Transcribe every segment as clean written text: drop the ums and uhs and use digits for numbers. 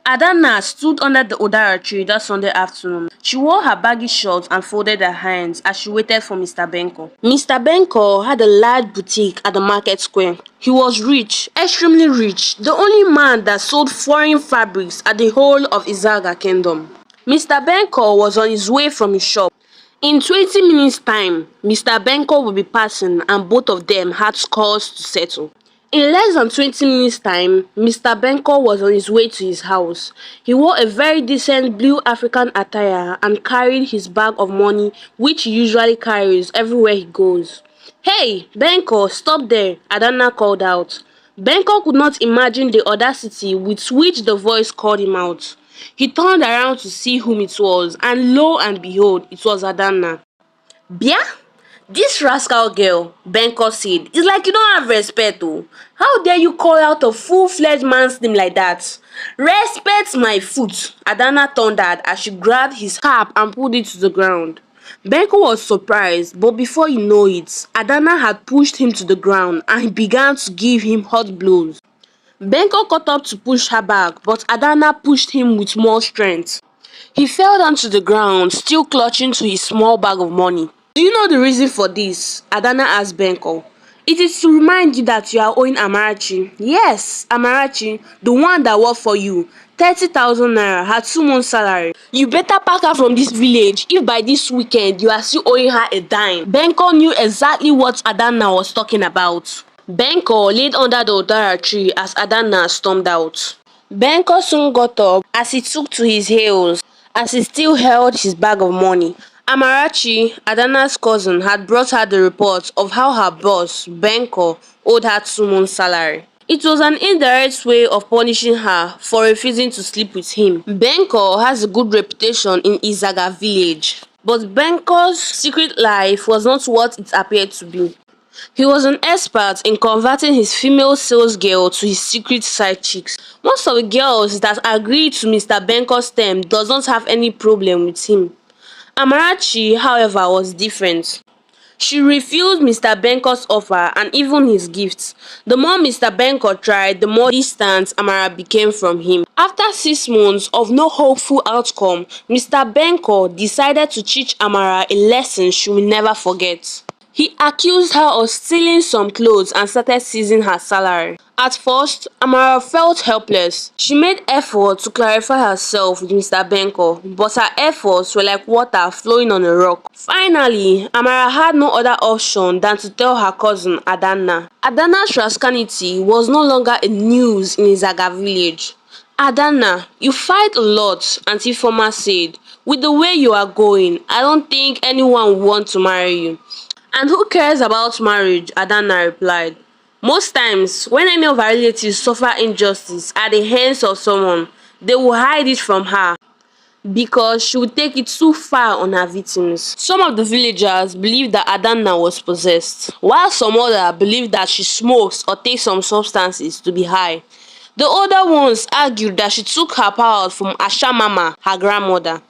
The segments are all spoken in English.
Adanna stood under the Udara tree that Sunday afternoon. She wore her baggy shorts and folded her hands as she waited for Mr. Benko. Mr. Benko had a large boutique at the market square. He was rich, extremely rich, the only man that sold foreign fabrics at the whole of Izaga kingdom. Mr. Benko was on his way from his shop. In 20 minutes' time, Mr. Benko would be passing and both of them had scores to settle. In less than 20 minutes' time, Mr. Benko was on his way to his house. He wore a very decent blue African attire and carried his bag of money, which he usually carries everywhere he goes. "Hey, Benko, stop there," Adanna called out. Benko could not imagine the audacity with which the voice called him out. He turned around to see whom it was, and lo and behold, it was Adanna. "Bia? This rascal girl," Benko said, "is like you don't have respect, oh. How dare you call out a full-fledged man's name like that?" "Respect my foot," Adanna thundered as she grabbed his cap and pulled it to the ground. Benko was surprised, but before you know it, Adanna had pushed him to the ground and he began to give him hot blows. Benko caught up to push her back, but Adanna pushed him with more strength. He fell down to the ground, still clutching to his small bag of money. "Do you know the reason for this?" Adanna asked Benko. "It is to remind you that you are owing Amarachi." "Yes, Amarachi, the one that worked for you. 30,000 naira, her 2 months salary. You better pack her from this village if by this weekend you are still owing her a dime." Benko knew exactly what Adanna was talking about. Benko laid under the Udara tree as Adanna stormed out. Benko soon got up as he took to his heels as he still held his bag of money. Amarachi, Adanna's cousin, had brought her the report of how her boss, Benko, owed her 2 months' salary. It was an indirect way of punishing her for refusing to sleep with him. Benko has a good reputation in Izaga village, but Benko's secret life was not what it appeared to be. He was an expert in converting his female sales girl to his secret side chicks. Most of the girls that agreed to Mr. Benko's term does not have any problem with him. Amarachi, however, was different. She refused Mr. Benko's offer and even his gifts. The more Mr. Benko tried, the more distant Amara became from him. After 6 months of no hopeful outcome, Mr. Benko decided to teach Amara a lesson she will never forget. He accused her of stealing some clothes and started seizing her salary. At first, Amara felt helpless. She made efforts to clarify herself with Mr. Benko, but her efforts were like water flowing on a rock. Finally, Amara had no other option than to tell her cousin Adanna. Adanna's rascality was no longer a news in Izaga village. "Adanna, you fight a lot," Auntie Foma said. "With the way you are going, I don't think anyone would want to marry you." "And who cares about marriage?" Adanna replied. "Most times, when any of our relatives suffer injustice at the hands of someone, they will hide it from her because she would take it too far on her victims." Some of the villagers believed that Adanna was possessed, while some others believed that she smokes or takes some substances to be high. The older ones argued that she took her power from Ashamama, her grandmother.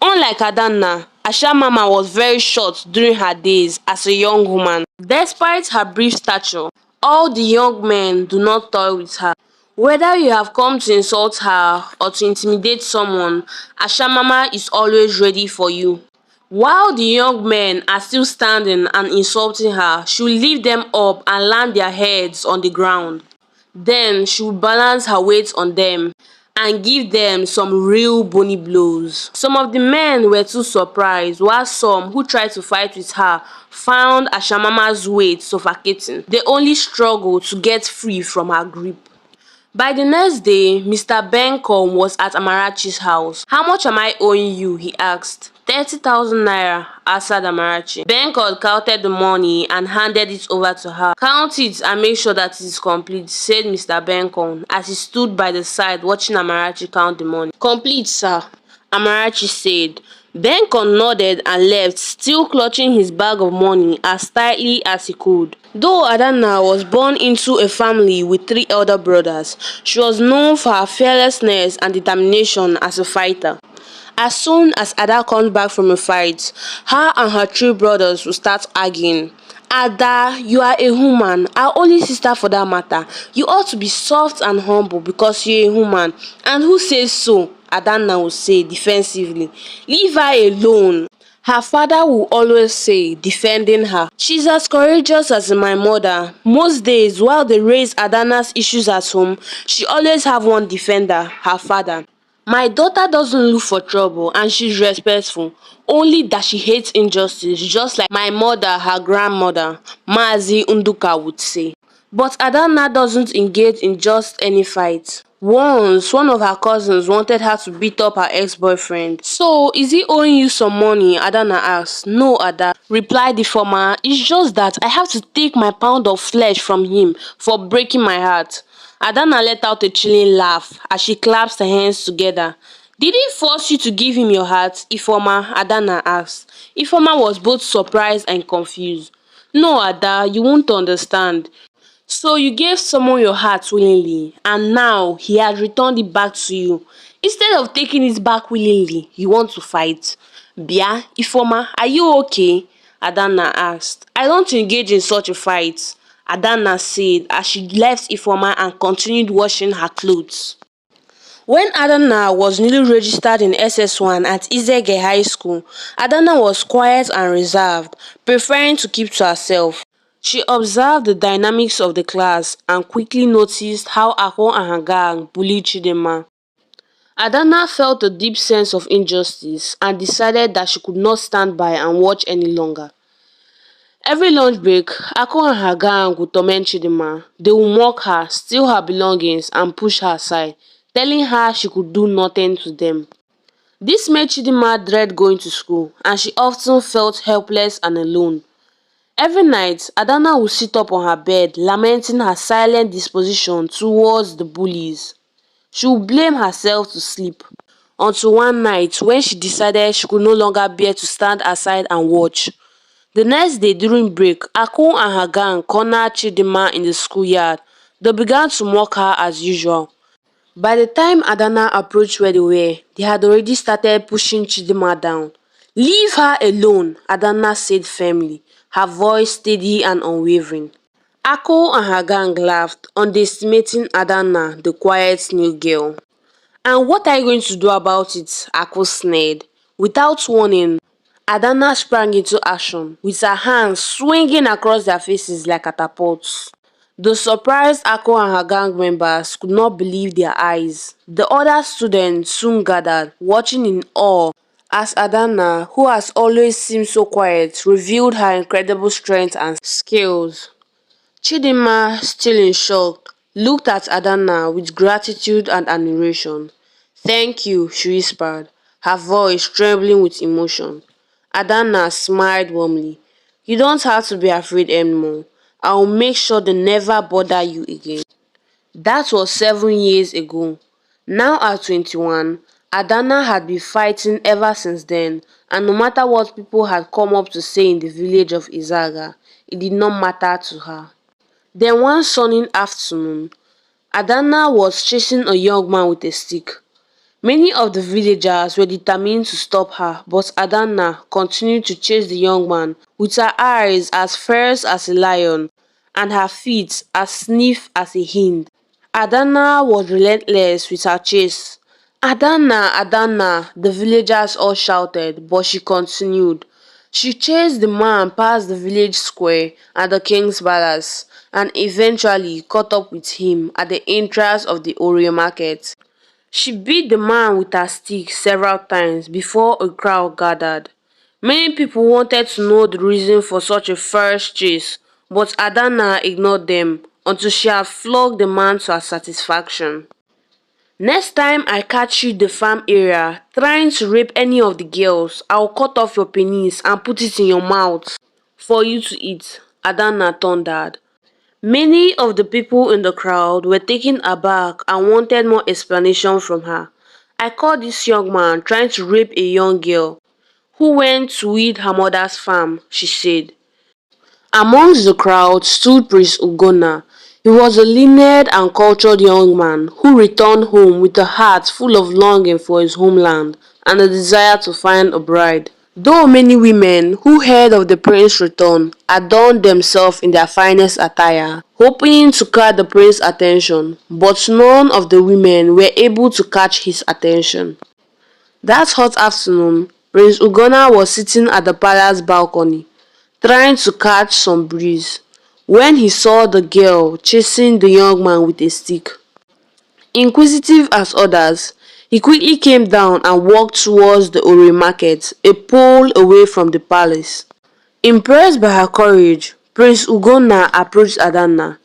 Unlike Adanna, Ashamama was very short during her days as a young woman. Despite her brief stature, all the young men do not toy with her. Whether you have come to insult her or to intimidate someone, Ashamama is always ready for you. While the young men are still standing and insulting her, she will lift them up and land their heads on the ground. Then she will balance her weight on them and give them some real bony blows. Some of the men were too surprised, while some who tried to fight with her found Ashamama's weight suffocating. They only struggled to get free from her grip. By the next day, Mr. Benko was at Amarachi's house. "How much am I owing you?" he asked. 30,000 naira, answered Amarachi. Benko counted the money and handed it over to her. "Count it and make sure that it is complete," said Mr. Benko as he stood by the side watching Amarachi count the money. "Complete, sir," Amarachi said. Benko nodded and left, still clutching his bag of money as tightly as he could. Though Adanna was born into a family with 3 elder brothers, she was known for her fearlessness and determination as a fighter. As soon as Ada comes back from a fight, her and her 3 brothers will start arguing. Ada, you are a woman, our only sister for that matter. You ought to be soft and humble because you're a woman. And who says so? Adanna will say defensively. Leave her alone. Her father will always say, defending her. She's as courageous as my mother. Most days, while they raise Adanna's issues at home, she always have one defender, her father. My daughter doesn't look for trouble and she's respectful, only that she hates injustice, just like my mother, her grandmother, Mazi Unduka would say. But Adanna doesn't engage in just any fight. Once, one of her cousins wanted her to beat up her ex-boyfriend. So, is he owing you some money? Adanna asked. No, Ada, replied the former. It's just that I have to take my pound of flesh from him for breaking my heart. Adanna let out a chilling laugh as she clasped her hands together. Did he force you to give him your heart, Ifoma? Adanna asked. Ifoma was both surprised and confused. No, Ada, you won't understand. So you gave someone your heart willingly, and now he has returned it back to you. Instead of taking it back willingly, you want to fight. Bia, Ifoma, are you okay? Adanna asked. I don't engage in such a fight, Adanna said as she left Ifoma and continued washing her clothes. When Adanna was newly registered in SS1 at Izaga High School, Adanna was quiet and reserved, preferring to keep to herself. She observed the dynamics of the class and quickly noticed how Ako and her gang bullied Chidinma. Adanna felt a deep sense of injustice and decided that she could not stand by and watch any longer. Every lunch break, Ako and her gang would torment Chidinma. They would mock her, steal her belongings and push her aside, telling her she could do nothing to them. This made Chidinma dread going to school and she often felt helpless and alone. Every night, Adanna would sit up on her bed lamenting her silent disposition towards the bullies. She would blame herself to sleep, until one night when she decided she could no longer bear to stand aside and watch. The next day during break, Ako and her gang cornered Chidinma in the schoolyard. They began to mock her as usual. By the time Adanna approached where they were, they had already started pushing Chidinma down. Leave her alone, Adanna said firmly, her voice steady and unwavering. Ako and her gang laughed, underestimating Adanna, the quiet new girl. And what are you going to do about it? Ako sneered. Without warning, Adanna sprang into action, with her hands swinging across their faces like catapults. The surprised Ako and her gang members could not believe their eyes. The other students soon gathered, watching in awe as Adanna, who has always seemed so quiet, revealed her incredible strength and skills. Chidinma, still in shock, looked at Adanna with gratitude and admiration. Thank you, she whispered, her voice trembling with emotion. Adanna smiled warmly. You don't have to be afraid anymore. I will make sure they never bother you again. That was 7 years ago. Now at 21, Adanna had been fighting ever since then, and no matter what people had come up to say in the village of Izaga, it did not matter to her. Then one sunny afternoon, Adanna was chasing a young man with a stick. Many of the villagers were determined to stop her, but Adanna continued to chase the young man with her eyes as fierce as a lion and her feet as stiff as a hind. Adanna was relentless with her chase. Adanna, Adanna, the villagers all shouted, but she continued. She chased the man past the village square and the king's palace, and eventually caught up with him at the entrance of the Oreo market. She beat the man with her stick several times before a crowd gathered. Many people wanted to know the reason for such a fierce chase, but Adanna ignored them until she had flogged the man to her satisfaction. Next time I catch you in the farm area trying to rape any of the girls, I'll cut off your penis and put it in your mouth for you to eat, Adanna thundered. Many of the people in the crowd were taken aback and wanted more explanation from her. I caught this young man trying to rape a young girl who went to weed her mother's farm, she said. Amongst the crowd stood Prince Ugonna. He was a learned and cultured young man who returned home with a heart full of longing for his homeland and a desire to find a bride. Though many women who heard of the prince's return adorned themselves in their finest attire, hoping to catch the prince's attention, but none of the women were able to catch his attention. That hot afternoon, Prince Ugonna was sitting at the palace balcony, trying to catch some breeze, when he saw the girl chasing the young man with a stick. Inquisitive as others, he quickly came down and walked towards the Ore market, a pole away from the palace. Impressed by her courage, Prince Ugonna approached Adanna.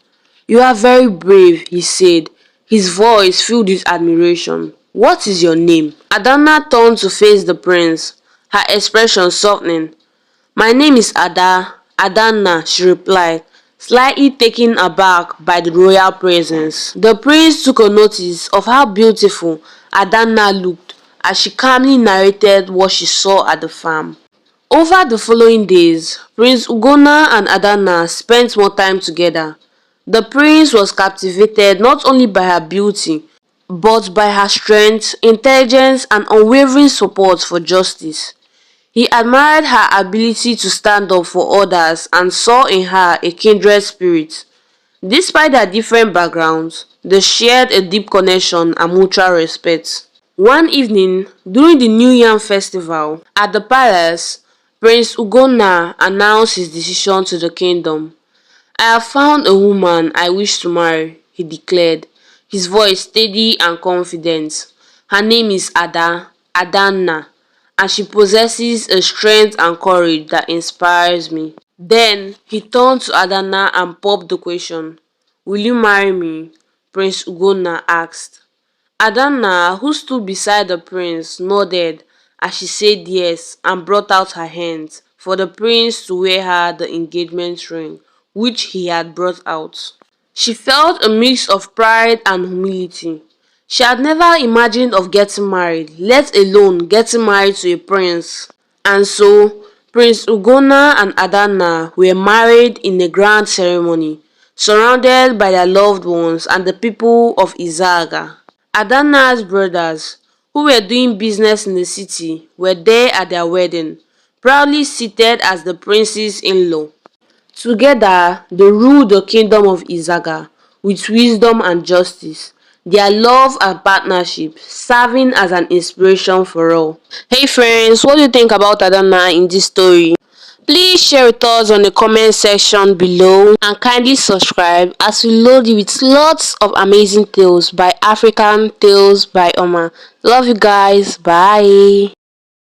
"You are very brave," he said, his voice filled with admiration. "What is your name?" Adanna turned to face the prince, her expression softening. "My name is Adanna," she replied, slightly taken aback by the royal presence. The prince took a notice of how beautiful Adanna looked as she calmly narrated what she saw at the farm. Over the following days, Prince Ugonna and Adanna spent more time together. The prince was captivated not only by her beauty, but by her strength, intelligence, and unwavering support for justice. He admired her ability to stand up for others and saw in her a kindred spirit. Despite their different backgrounds, they shared a deep connection and mutual respect. One evening, during the New Yam festival at the palace, Prince Ugonna announced his decision to the kingdom. "I have found a woman I wish to marry," he declared, his voice steady and confident. "Her name is Adanna, and she possesses a strength and courage that inspires me." Then he turned to Adana and popped the question. "Will you marry me?" Prince Ugonna asked. Adanna, who stood beside the prince, nodded as she said yes and brought out her hands for the prince to wear her the engagement ring which he had brought out. She felt a mix of pride and humility. She had never imagined of getting married, let alone getting married to a prince. And so, Prince Ugonna and Adanna were married in a grand ceremony, surrounded by their loved ones and the people of Izaga. Adanna's brothers, who were doing business in the city, were there at their wedding, proudly seated as the prince's in-law. Together, they ruled the kingdom of Izaga with wisdom and justice, their love and partnership serving as an inspiration for all. Hey friends, what do you think about Adana in this story? Please share with us on the comment section below and kindly subscribe as we load you with lots of amazing tales by African Tales by Oma. Love you guys. Bye.